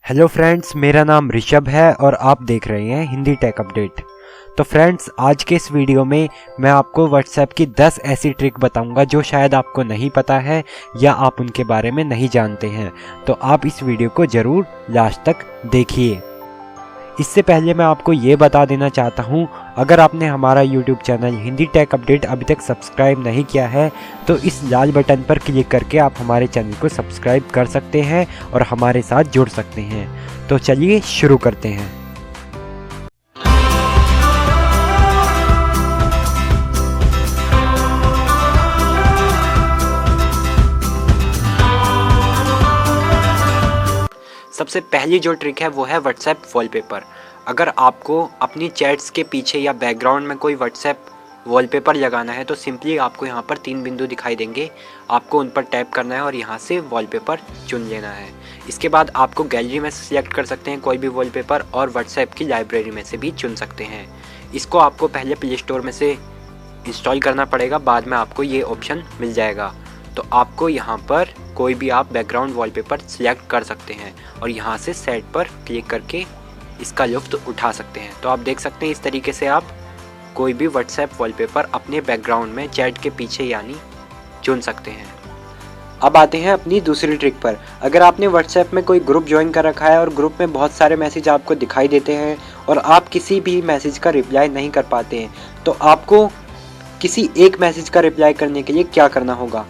Hello friends, मेरा नाम ऋषभ है और आप देख रहे हैं हिंदी टेक अपडेट। तो फ्रेंड्स, आज के इस वीडियो में मैं आपको व्हाट्सएप की 10 ऐसी ट्रिक बताऊंगा जो शायद आपको नहीं पता है या आप उनके बारे में नहीं जानते हैं। तो आप इस वीडियो को ज़रूर लास्ट तक देखिए। इससे पहले मैं आपको ये बता देना चाहता हूँ, अगर आपने हमारा YouTube channel Hindi take update अभी तक सब्सक्राइब नहीं किया है तो इस लाल बटन पर क्लिक करके आप हमारे चैनल को सब्सक्राइब कर सकते हैं और हमारे साथ जुड़ सकते हैं। तो चलिए शुरू करते हैं। सबसे पहली जो ट्रिक है वो है व्हाट्सएप वॉलपेपर। अगर आपको अपनी चैट्स के पीछे या बैकग्राउंड में कोई व्हाट्सएप वॉलपेपर लगाना है तो सिंपली आपको यहाँ पर 3 बिंदु दिखाई देंगे, आपको उन पर टैप करना है और यहाँ से वॉलपेपर चुन लेना है। इसके बाद आपको गैलरी में सिलेक्ट कर सकते हैं कोई भी वॉलपेपर और व्हाट्सएप की लाइब्रेरी में से भी चुन सकते हैं। इसको आपको पहले प्ले स्टोर में से इंस्टॉल करना पड़ेगा, बाद में आपको ये ऑप्शन मिल जाएगा। तो आपको यहाँ पर कोई भी आप बैकग्राउंड वॉलपेपर सिलेक्ट कर सकते हैं और यहाँ से सेट पर क्लिक करके इसका लुत्फ उठा सकते हैं। तो आप देख सकते हैं इस तरीके से आप कोई भी व्हाट्सएप वॉलपेपर अपने बैकग्राउंड में चैट के पीछे यानी चुन सकते हैं। अब आते हैं अपनी दूसरी ट्रिक पर। अगर आपने व्हाट्सएप में कोई ग्रुप ज्वाइन कर रखा है और ग्रुप में बहुत सारे मैसेज आपको दिखाई देते हैं और आप किसी भी मैसेज का रिप्लाई नहीं कर पाते हैं, तो आपको किसी एक मैसेज का रिप्लाई करने के लिए क्या करना होगा।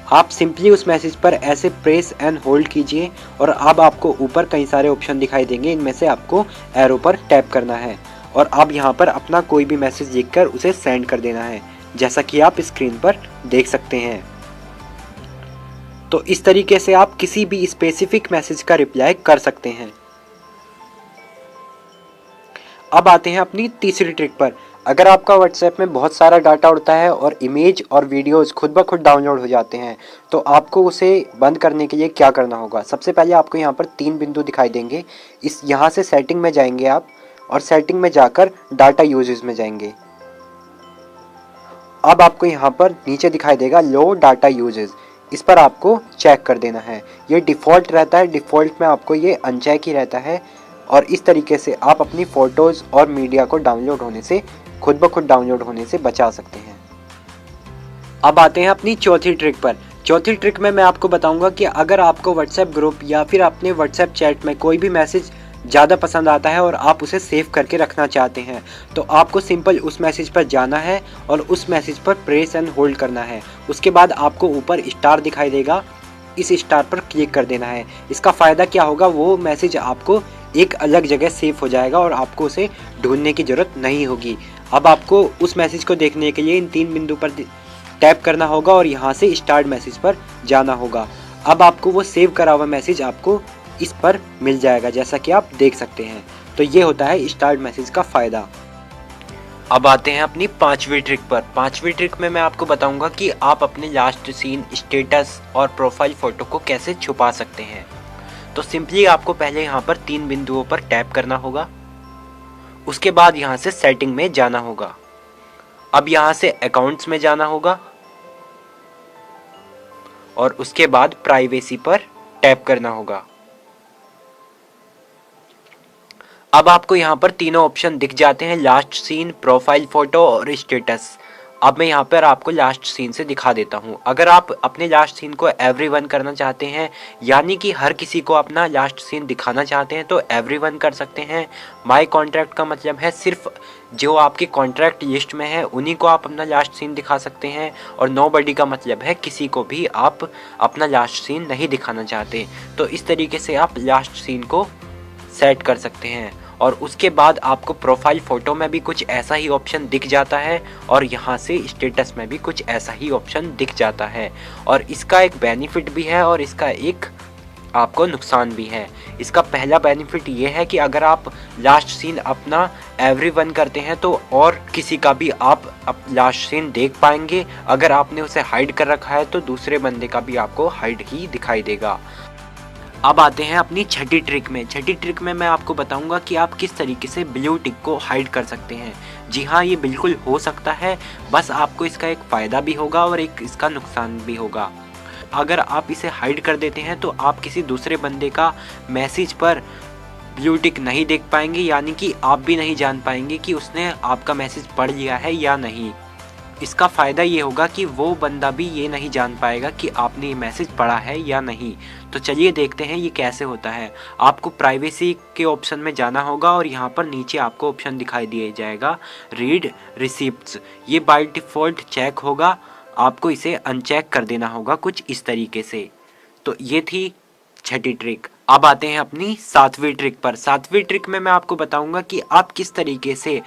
आप सिंपली उस मैसेज पर ऐसे प्रेस एंड होल्ड कीजिए और अब आपको ऊपर कई सारे ऑप्शन दिखाई देंगे, इनमें से आपको एरो पर टैप करना है और अब यहाँ पर अपना कोई भी मैसेज लिखकर उसे सेंड कर देना है, जैसा कि आप स्क्रीन पर देख सकते हैं। तो इस तरीके से आप किसी भी स्पेसिफिक मैसेज का रिप्लाई कर सकते हैं। अब आते हैं अपनी तीसरी ट्रिक पर। अगर आपका व्हाट्सएप में बहुत सारा डाटा उड़ता है और इमेज और वीडियोस खुद ब खुद डाउनलोड हो जाते हैं, तो आपको उसे बंद करने के लिए क्या करना होगा। सबसे पहले आपको यहाँ पर 3 बिंदु दिखाई देंगे। यहाँ से सेटिंग में जाएंगे आप और सेटिंग में जाकर डाटा यूजेस में जाएंगे। अब आपको यहाँ पर नीचे दिखाई देगा लो डाटा यूजेस, इस पर आपको चेक कर देना है। ये डिफ़ॉल्ट रहता है, डिफ़ॉल्ट में आपको ये अनचेक ही रहता है और इस तरीके से आप अपनी फ़ोटोज़ और मीडिया को डाउनलोड होने से खुद ब खुद डाउनलोड होने से बचा सकते हैं। अब आते हैं अपनी चौथी ट्रिक पर। चौथी ट्रिक में मैं आपको बताऊंगा कि अगर आपको व्हाट्सएप ग्रुप या फिर अपने व्हाट्सएप चैट में कोई भी मैसेज ज़्यादा पसंद आता है और आप उसे सेव करके रखना चाहते हैं, तो आपको सिंपल उस मैसेज पर जाना है और उस मैसेज पर प्रेस एंड होल्ड करना है। उसके बाद आपको ऊपर स्टार दिखाई देगा, इस स्टार पर क्लिक कर देना है। इसका फ़ायदा क्या होगा, वो मैसेज आपको एक अलग जगह सेव हो जाएगा और आपको उसे ढूंढने की ज़रूरत नहीं होगी। अब आपको उस मैसेज को देखने के लिए इन 3 बिंदु पर टैप करना होगा और यहाँ से स्टार्ट मैसेज पर जाना होगा। अब आपको वो सेव करा हुआ मैसेज आपको इस पर मिल जाएगा, जैसा कि आप देख सकते हैं। तो ये होता है स्टार्ट मैसेज का फ़ायदा। अब आते हैं अपनी 5वीं ट्रिक पर। 5वीं ट्रिक में मैं आपको बताऊंगा कि आप अपने लास्ट सीन, स्टेटस और प्रोफाइल फ़ोटो को कैसे छुपा सकते हैं। तो सिंपली आपको पहले यहाँ पर 3 बिंदुओं पर टैप करना होगा, उसके बाद यहाँ से सेटिंग में जाना होगा। अब यहाँ से अकाउंट्स में जाना होगा और उसके बाद प्राइवेसी पर टैप करना होगा। अब आपको यहाँ पर तीनों ऑप्शन दिख जाते हैं, लास्ट सीन, प्रोफाइल फ़ोटो और स्टेटस। अब मैं यहाँ पर आपको लास्ट सीन से दिखा देता हूँ। अगर आप अपने लास्ट सीन को एवरीवन करना चाहते हैं, यानी कि हर किसी को अपना लास्ट सीन दिखाना चाहते हैं, तो एवरीवन कर सकते हैं। माय कॉन्ट्रैक्ट का मतलब है सिर्फ जो आपकी कॉन्ट्रैक्ट लिस्ट में है उन्हीं को आप अपना लास्ट सीन दिखा सकते हैं, और नोबडी का मतलब है किसी को भी आप अपना लास्ट सीन नहीं दिखाना चाहते। तो इस तरीके से आप लास्ट सीन को सेट कर सकते हैं और उसके बाद आपको प्रोफाइल फ़ोटो में भी कुछ ऐसा ही ऑप्शन दिख जाता है और यहाँ से स्टेटस में भी कुछ ऐसा ही ऑप्शन दिख जाता है। और इसका एक बेनिफिट भी है और इसका एक आपको नुकसान भी है। इसका पहला बेनिफिट ये है कि अगर आप लास्ट सीन अपना एवरीवन करते हैं तो और किसी का भी आप लास्ट सीन देख पाएंगे। अगर आपने उसे हाइड कर रखा है तो दूसरे बंदे का भी आपको हाइड ही दिखाई देगा। अब आते हैं अपनी छठी ट्रिक में। छठी ट्रिक में मैं आपको बताऊंगा कि आप किस तरीके से ब्लू टिक को हाइड कर सकते हैं। जी हाँ, ये बिल्कुल हो सकता है, बस आपको इसका एक फ़ायदा भी होगा और एक इसका नुकसान भी होगा। अगर आप इसे हाइड कर देते हैं तो आप किसी दूसरे बंदे का मैसेज पर ब्लू टिक नहीं देख पाएंगे, यानी कि आप भी नहीं जान पाएंगे कि उसने आपका मैसेज पढ़ लिया है या नहीं। इसका फ़ायदा ये होगा कि वो बंदा भी ये नहीं जान पाएगा कि आपने ये मैसेज पढ़ा है या नहीं। तो चलिए देखते हैं ये कैसे होता है। आपको प्राइवेसी के ऑप्शन में जाना होगा और यहाँ पर नीचे आपको ऑप्शन दिखाई दिया जाएगा रीड रिसिप्ट्स। ये बाय डिफ़ॉल्ट चेक होगा, आपको इसे अनचेक कर देना होगा कुछ इस तरीके से। तो ये थी छठी ट्रिक। अब आते हैं अपनी सातवीं ट्रिक पर। सातवीं ट्रिक में मैं आपको बताऊंगा कि आप किस तरीके से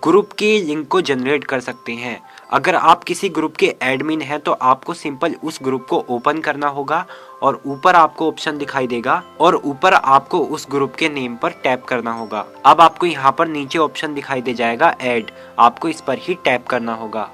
ग्रुप के लिंक को जनरेट कर सकते हैं। अगर आप किसी ग्रुप के एडमिन हैं तो आपको सिंपल उस ग्रुप को ओपन करना होगा और ऊपर आपको ऑप्शन दिखाई देगा और ऊपर आपको उस ग्रुप के नेम पर टैप करना होगा। अब आपको यहाँ पर नीचे ऑप्शन दिखाई दे जाएगा ऐड, आपको इस पर ही टैप करना होगा।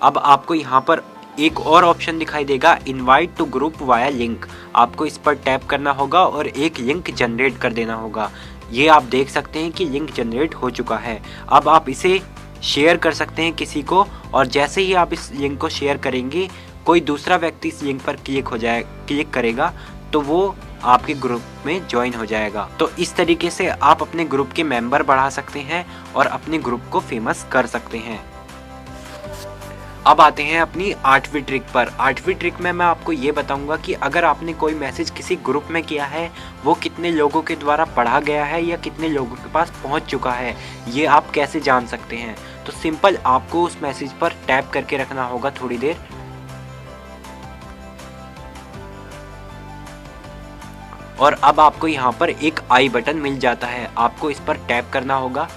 अब आपको यहाँ पर एक और ऑप्शन दिखाई देगा invite to group via link, आपको इस पर टैप करना होगा और एक लिंक जनरेट कर देना होगा। ये आप देख सकते हैं कि लिंक जनरेट हो चुका है। अब आप इसे शेयर कर सकते हैं किसी को, और जैसे ही आप इस लिंक को शेयर करेंगे कोई दूसरा व्यक्ति इस लिंक पर क्लिक करेगा तो वो आपके ग्रुप में ज्वाइन हो जाएगा। तो इस तरीके से आप अपने ग्रुप के मेंबर बढ़ा सकते हैं और अपने ग्रुप को फेमस कर सकते हैं। अब आते हैं अपनी आठवीं ट्रिक पर। आठवीं ट्रिक में मैं आपको ये बताऊंगा कि अगर आपने कोई मैसेज किसी ग्रुप में किया है वो कितने लोगों के द्वारा पढ़ा गया है या कितने लोगों के पास पहुंच चुका है, ये आप कैसे जान सकते हैं। तो सिंपल आपको उस मैसेज पर टैप करके रखना होगा थोड़ी देर, और अब आपको यहाँ पर एक आई बटन मिल जाता है, आपको इस पर टैप करना होगा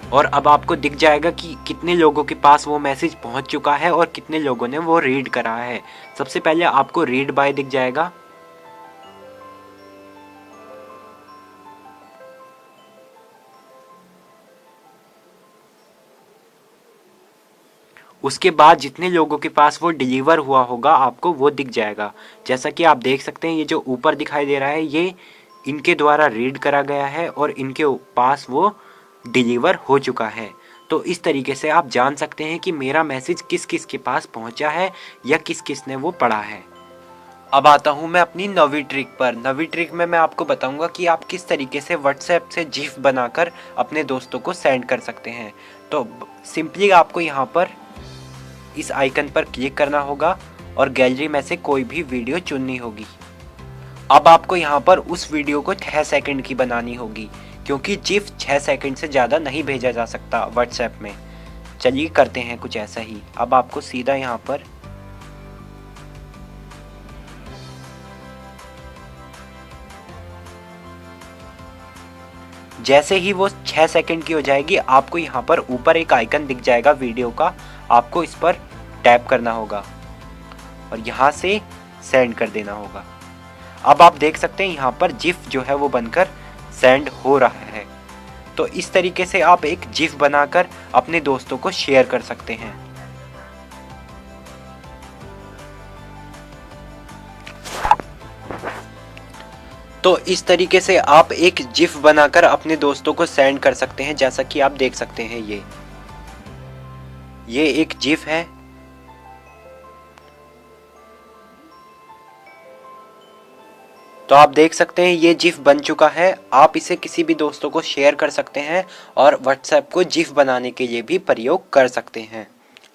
और अब आपको दिख जाएगा कि कितने लोगों के पास वो मैसेज पहुंच चुका है और कितने लोगों ने वो रीड करा है। सबसे पहले आपको रीड बाय दिख जाएगा, उसके बाद जितने लोगों के पास वो डिलीवर हुआ होगा आपको वो दिख जाएगा। जैसा कि आप देख सकते हैं ये जो ऊपर दिखाई दे रहा है ये इनके द्वारा रीड करा गया है और इनके पास वो डिलीवर हो चुका है। तो इस तरीके से आप जान सकते हैं कि मेरा मैसेज किस किस के पास पहुंचा है या किस किस ने वो पढ़ा है। अब आता हूं मैं अपनी नवीं ट्रिक पर। नवीं ट्रिक में मैं आपको बताऊंगा कि आप किस तरीके से व्हाट्सएप से जिफ बनाकर अपने दोस्तों को सेंड कर सकते हैं। तो सिंपली आपको यहाँ पर इस आइकन पर क्लिक करना होगा और गैलरी में से कोई भी वीडियो चुननी होगी। अब आपको यहाँ पर उस वीडियो को 6 सेकंड की बनानी होगी, क्योंकि जिफ 6 सेकंड से ज़्यादा नहीं भेजा जा सकता व्हाट्सएप में। चलिए करते हैं कुछ ऐसा ही। अब आपको सीधा यहाँ पर जैसे ही वो 6 सेकंड की हो जाएगी आपको यहाँ पर ऊपर एक आइकन दिख जाएगा वीडियो का, आपको इस पर टैप करना होगा और यहाँ से सेंड कर देना होगा। अब आप देख सकते हैं यहाँ पर जिफ जो है वो बनकर सेंड हो रहा है। तो इस तरीके से आप एक जिफ बनाकर अपने दोस्तों को शेयर कर सकते हैं। तो इस तरीके से आप एक जिफ बनाकर अपने दोस्तों को सेंड कर सकते हैं। जैसा कि आप देख सकते हैं ये एक जिफ है। तो आप देख सकते हैं ये जिफ बन चुका है। आप इसे किसी भी दोस्तों को शेयर कर सकते हैं और व्हाट्सएप को जिफ बनाने के लिए भी प्रयोग कर सकते हैं।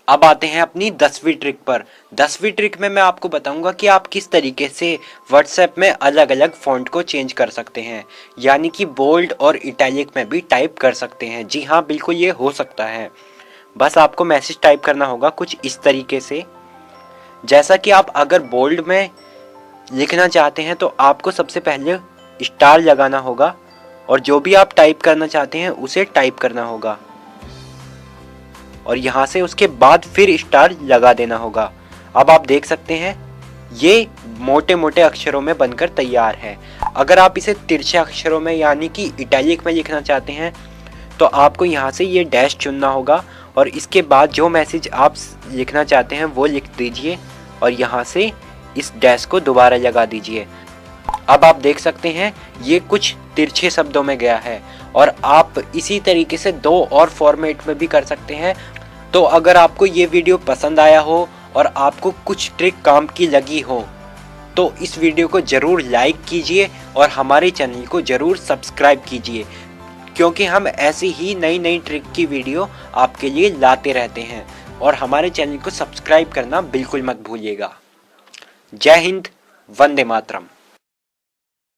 अब आते हैं अपनी 10वीं ट्रिक पर। 10वीं ट्रिक में मैं आपको बताऊंगा कि आप किस तरीके से व्हाट्सएप में अलग अलग फॉन्ट को चेंज कर सकते हैं, यानी कि बोल्ड और इटैलिक में भी टाइप कर सकते हैं। जी हाँ, बिल्कुल ये हो सकता है। बस आपको मैसेज टाइप करना होगा कुछ इस तरीके से। जैसा कि आप अगर बोल्ड में लिखना चाहते हैं तो आपको सबसे पहले स्टार लगाना होगा और जो भी आप टाइप करना चाहते हैं उसे टाइप करना होगा और यहाँ से उसके बाद फिर स्टार लगा देना होगा। अब आप देख सकते हैं ये मोटे मोटे अक्षरों में बनकर तैयार है। अगर आप इसे तिरछे अक्षरों में यानी कि इटैलिक में लिखना चाहते हैं तो आपको यहाँ से ये डैश चुनना होगा और इसके बाद जो मैसेज आप लिखना चाहते हैं वो लिख दीजिए और यहाँ से इस डैश को दोबारा लगा दीजिए। अब आप देख सकते हैं ये कुछ तिरछे शब्दों में गया है और आप इसी तरीके से 2 और फॉर्मेट में भी कर सकते हैं। तो अगर आपको ये वीडियो पसंद आया हो और आपको कुछ ट्रिक काम की लगी हो तो इस वीडियो को ज़रूर लाइक कीजिए और हमारे चैनल को ज़रूर सब्सक्राइब कीजिए, क्योंकि हम ऐसी ही नई नई ट्रिक की वीडियो आपके लिए लाते रहते हैं। और हमारे चैनल को सब्सक्राइब करना बिल्कुल मत भूलिएगा। जय हिंद, वंदे मातरम।